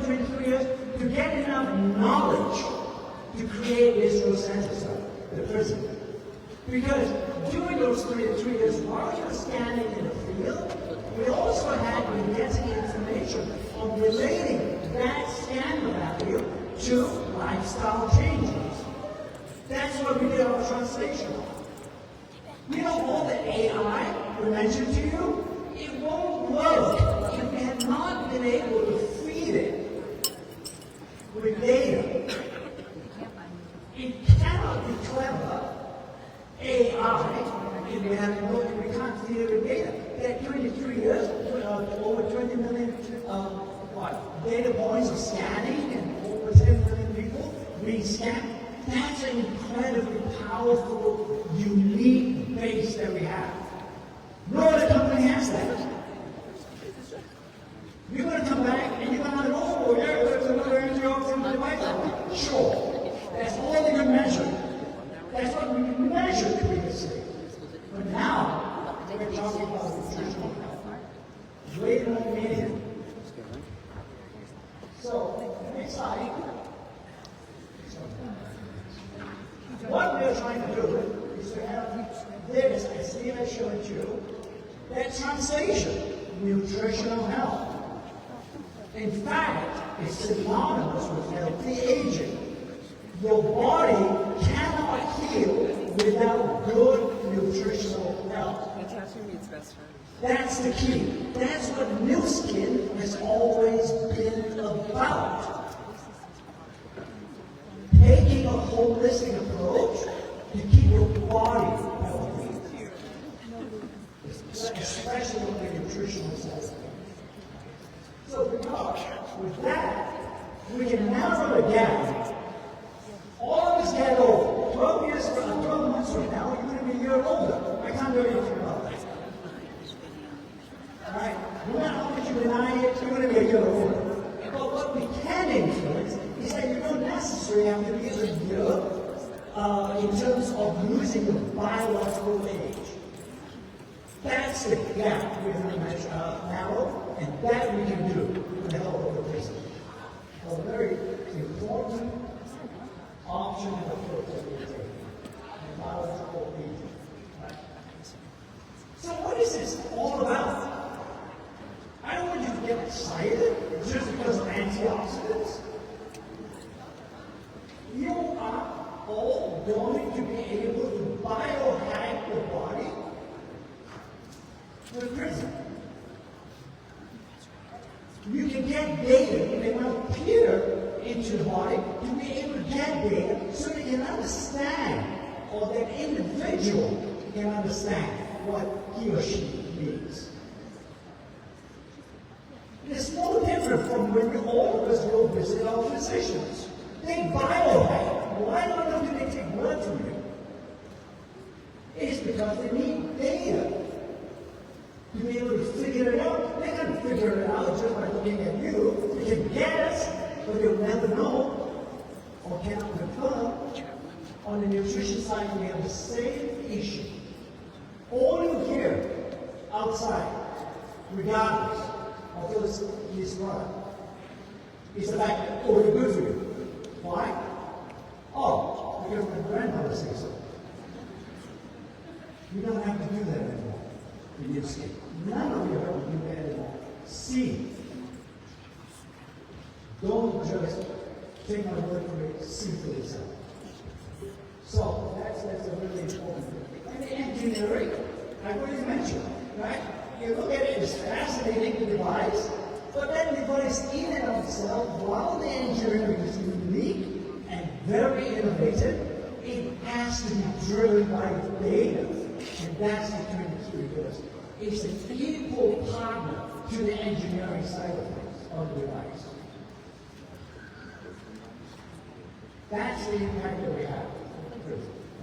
in 23 years to get enough knowledge to create this neurocensus, the prison. Because during those 23 years, while you were scanning in the field, we also had been getting information on relating that scan value to lifestyle changes. That's what we did our translation on. You know, all the AI we mentioned to you, it won't work if we had not been able to feed it with data. It cannot be clever AI if we can't feed it with data. That 23 years, over 20 million data points of scanning and over 10 million people being scanned. That's an incredibly powerful, unique base that we have. No other company has that. You're going to come back and you're going to know, oh, yeah, there's another NGO from the White House. Sure. That's all they can measure. That's what we can measure previously. But now, we're talking about nutritional health. Way more meaning. So, next slide. What we're trying to do is to have this, as Steve showed you, that translation, nutritional health. In fact, it's synonymous with healthy aging. Your body cannot heal without good nutritional health. That's the key. That's what Nuskin has always been about. Taking a holistic approach to keep your body healthy, especially on the nutritional side. So with that, we can narrow it down. All of us get old. 12 months from now, you're going to be a year older. I can't do anything about that. All right? No matter how much you deny it, you're going to be a year older. But what we can influence is that you don't necessarily have to be a year in terms of losing your biological age. That's the gap we're going to narrow, and that we can do with the help of the person. A very important option and approach that we're taking. Biological aging. Right? So what is this all about? I don't want you to get excited just because of antioxidants. You are all going to be able to biohack the body with prison. You can get data, they will peer into the body to be able to get data so they can understand, or that individual can understand what he or she needs. It's no different from when all of us go visit our physicians. They biohack. Why don't they take blood from you? It's because they need data to be able to figure it out. They can't figure it out just by looking at you. They can guess, but they'll never know or cannot confirm. On the nutrition side, we have the same issue. All you hear outside, regardless of this product, is the fact that, oh, it's good for you. Why? Oh, because my grandmother says so. You don't have to do that anymore in your skin. None of you have to do that anymore. See. Don't just take my word for it, see for yourself. So that's a really important thing. And the engineering, I've already mentioned, right? You look at it, it's fascinating, the device, but that device in and of itself, while the engineering is unique and very innovative, it has to be driven by data. And that's the 23 years. It's an equal partner to the engineering side of things, of the device. That's the impact that we have.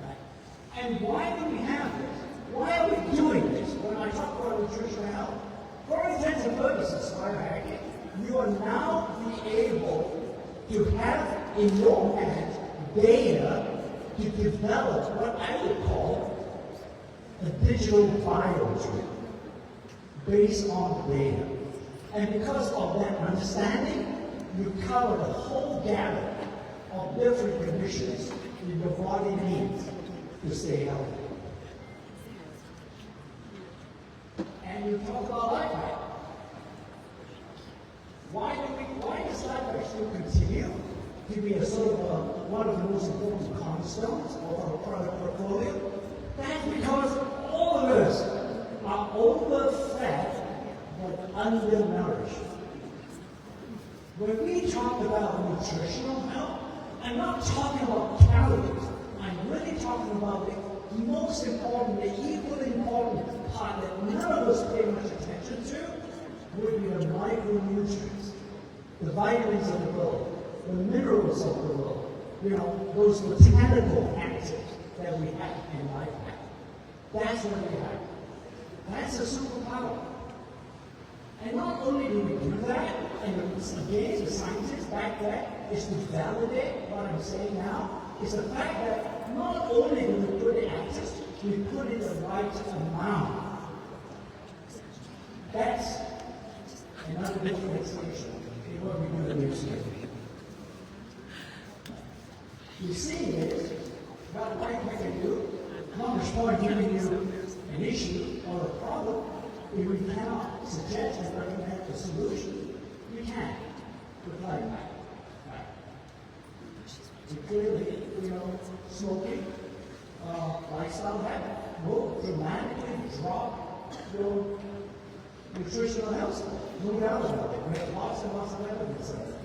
Right? And why do we have this? Why are we doing this? When I talk about nutritional health, for all intents and purposes, biohacking, you are now be able to have in your hands data to develop what I would call a digital biotree based on data. And because of that understanding, you cover the whole gamut of different conditions that your body needs to stay healthy. And you talk about life hack. Why does life hack still continue to be a sort of one of the most important cornerstones of our product portfolio? That's because all of us are overfed but undernourished. When we talk about nutritional health, I'm not talking about calories. I'm really talking about the most important, the equally important part that none of us pay much attention to would be the micronutrients, the vitamins of the world, the minerals of the world, those botanical actives that we have in life. That's what we have. That's a superpower. And not only do we do that, and again, the scientists back there, is to validate what I'm saying now, is the fact that not only do we put the actives, we put in the right amount. That's another differentiation in what we do in Nuskin. You see is, what life we can do, not respond giving you an issue or a problem, if we cannot suggest and recommend a solution, we can't reply back. We clearly, smoking, lifestyle habit will dramatically drop your nutritional health. No doubt about it. We have lots and lots of evidence of it.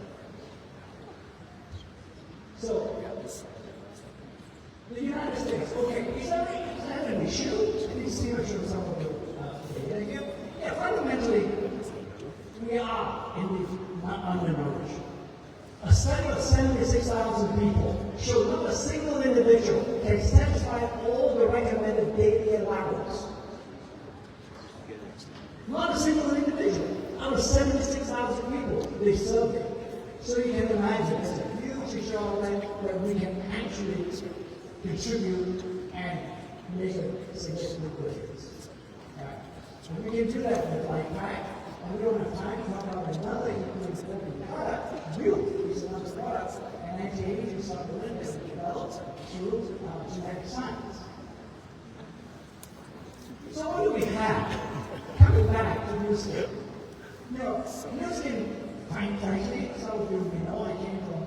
So, the United States, okay, is that an issue? Let me see what shows some of the data here. Yeah, fundamentally, we are undernourished. A study of 76,000 people showed not a single individual can satisfy all the recommended daily allowance. Not a single individual out of 76,000 people they surveyed. So you can imagine it's a huge issue that we can actually contribute and make a significant difference. Right. So we can do that with life hack, and we don't have time to talk about another equally important product. Milk is another product, an anti-aging supplement that we developed through genetic science. So what do we have? Coming back to Nuskin. Nuskin, frankly, some of you may know, I came from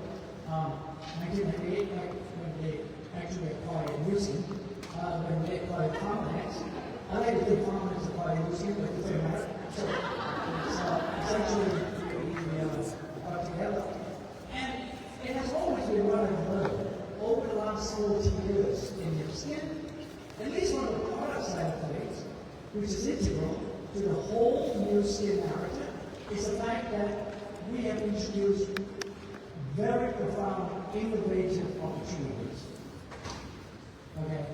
1998 when they actually acquired Nuskin, when they acquired Complex. I like to think Complex acquired Nuskin, but it doesn't matter. So it's actually got together. And it has always been what I've learned over the last 40 years in Nuskin. At least one of the product side of things, which is integral to the whole Nuskin narrative, is the fact that we have introduced very profound, innovative opportunities. Okay?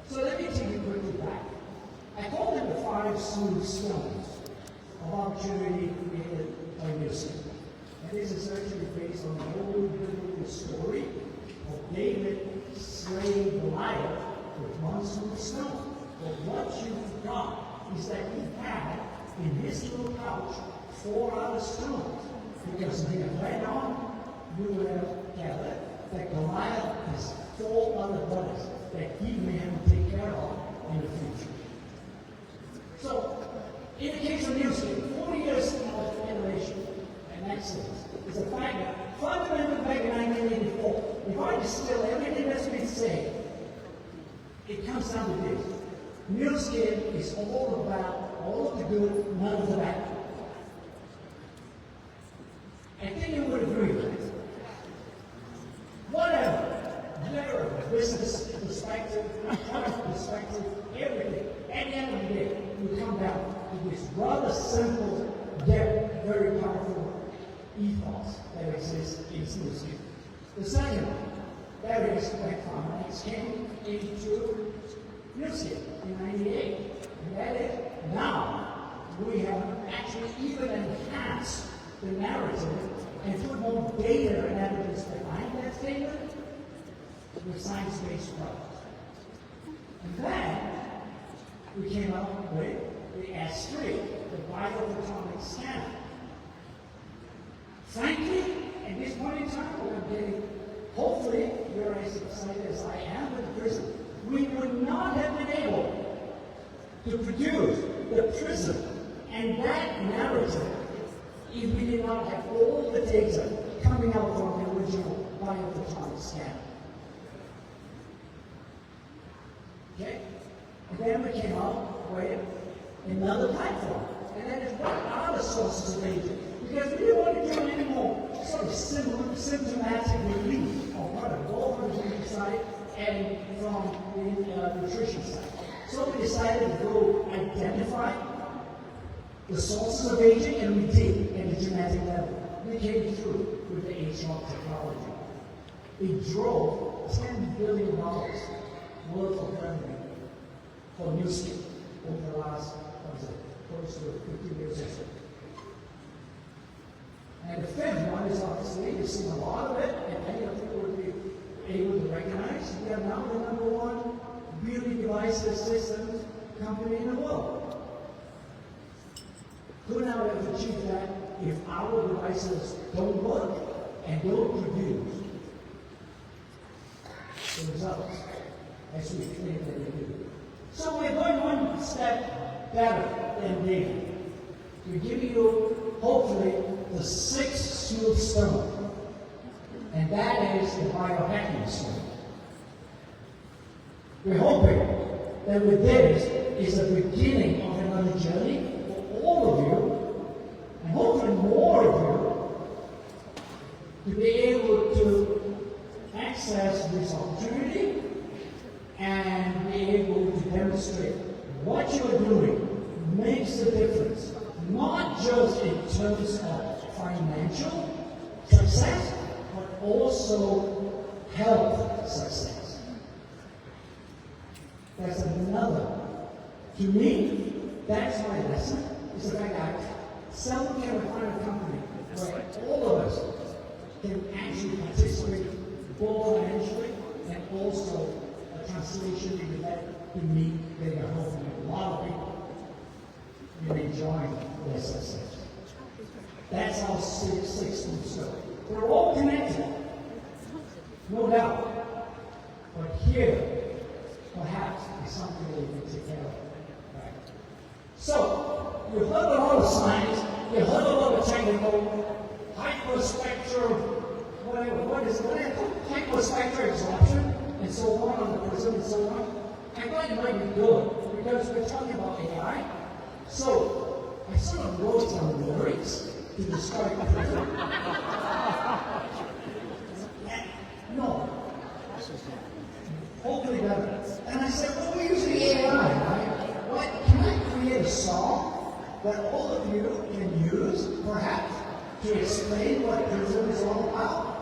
So let me take you quickly back. I call them the 5 smooth stones of opportunity created by Nuskin. And this is actually based on the old biblical story of David slaying Goliath with one smooth stone. But what you forgot is that he had in his little pouch 4 other stones. Because if he had read on, you would have gathered that Goliath has 4 other brothers that he may have to take care of in the future. So, in the case of Nuskin, 40 years of innovation and excellence is the fact that fundamentally back in 1984, if I distill everything that's been said, it comes down to this. Nuskin is all about all of the good, none of the bad. I think you would agree with that. Whatever business perspective, product perspective, everything, at the end of the day, we come down to this rather simple yet very powerful ethos that exists in Nuskin. The second one, that is when Complex came into Nuskin in '98. And that is, now we have actually even enhanced the narrative and put more data and evidence behind that statement with science-based products. And then we came up with the S3, the biophotonic scanner. Frankly, and this to produce the prism. And that narrative, if we did not have all the data coming out from the original biophotonic scan. Okay? And then we came up with another platform. And that is, what are the sources of aging? Because we didn't want to do any more sort of symptomatic relief of what a raw nutrition side and from the nutrition side. So we decided to go identify the sources of aging, and we did at the genetic level. We came through with the age-long technology. It drove $10 billion worth of revenue for Nuskin over the last, close to 50 years or so. And the fifth one is obviously, you've seen a lot of it, and many of people would be able to recognize. We are now the #1 beauty devices systems company in the world. Could not have achieved that if our devices don't work and don't produce the results as we claim that they do. So we're going one step better than David. We're giving you, hopefully, the sixth smooth stone, and that is the biohacking stone. We're hoping that with this is the beginning of another journey for all of you, and hopefully more of you, to be able to access this opportunity and be able to demonstrate what you're doing makes a difference, not just in terms of financial success, but also health success. That's another. To me, that's my lesson. It's the fact that seldom can we find a company where all of us can actually participate both financially and also a translation into that to meet their home. A lot of people will enjoy their success. That's our six story. We're all connected, no doubt. But here, perhaps, is something that we can take care of. Right? So, you heard a lot of science, you heard a lot of technical, hyperspectral, what is it? Hyperspectral absorption, and so on the prism and so on. I thought it might be good, because we're talking about AI. So, I sort of wrote some lyrics to describe the prism. No. Hopefully better. And I said, well, we're using AI, right? What, can I create a song that all of you can use, perhaps, to explain what prism is all about?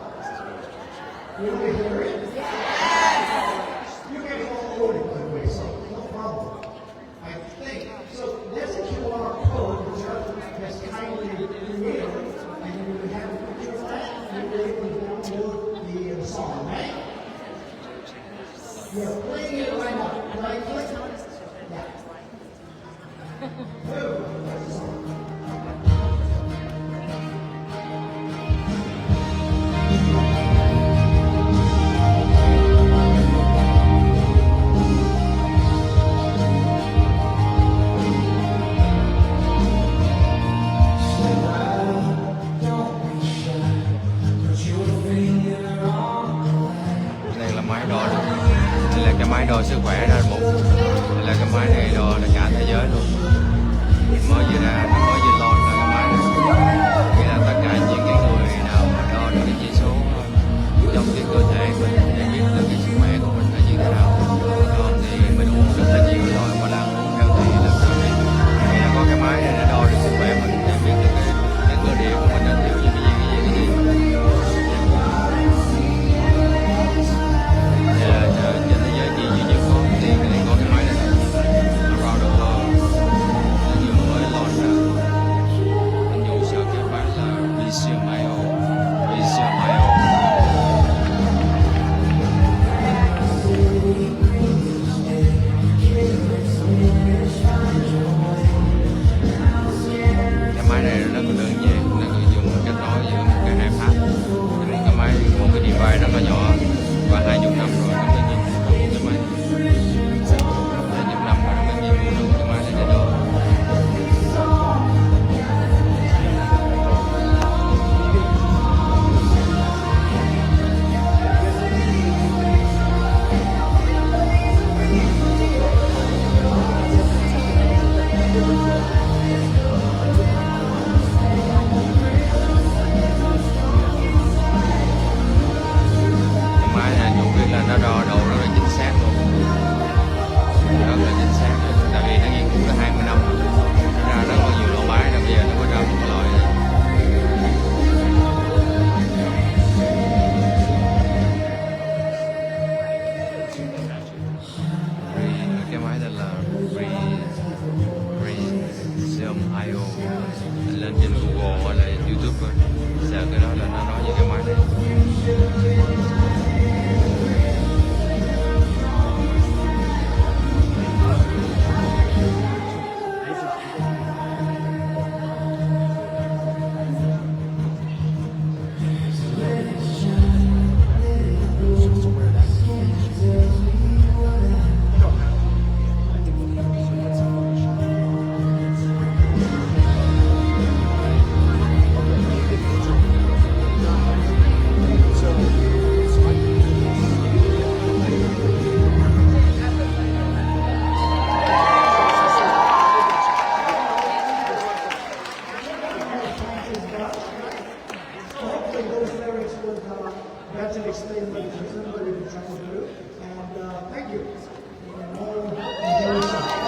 You want to hear it? Yes! You guys all wrote it, by the way, so no problem. I think. So there's a QR code that has kindly created, and then we have a picture of that, and you'll be able to download the song, right? You're playing it right now. Can I click on it? Yeah. Boom. That's the song. Máy đo sức khỏe ra một là cái máy này đo là cả thế giới luôn, mới vừa ra nó mới vừa launch là cái máy này, nghĩa là tất cả những cái người nào mà đo được cái chỉ số trong cái cơ thể mình để biết được cái sức khỏe của mình là như thế nào. Còn thì mình uống rất là nhiều rồi mà đang uống theo thì là sao đi, nghĩa là có cái máy này để đo được sức khỏe mình để biết được cái cơ địa của mình đang thiếu những cái gì. excellent Better explain what it is and what it is trying to do. And thank you. And all on the other side.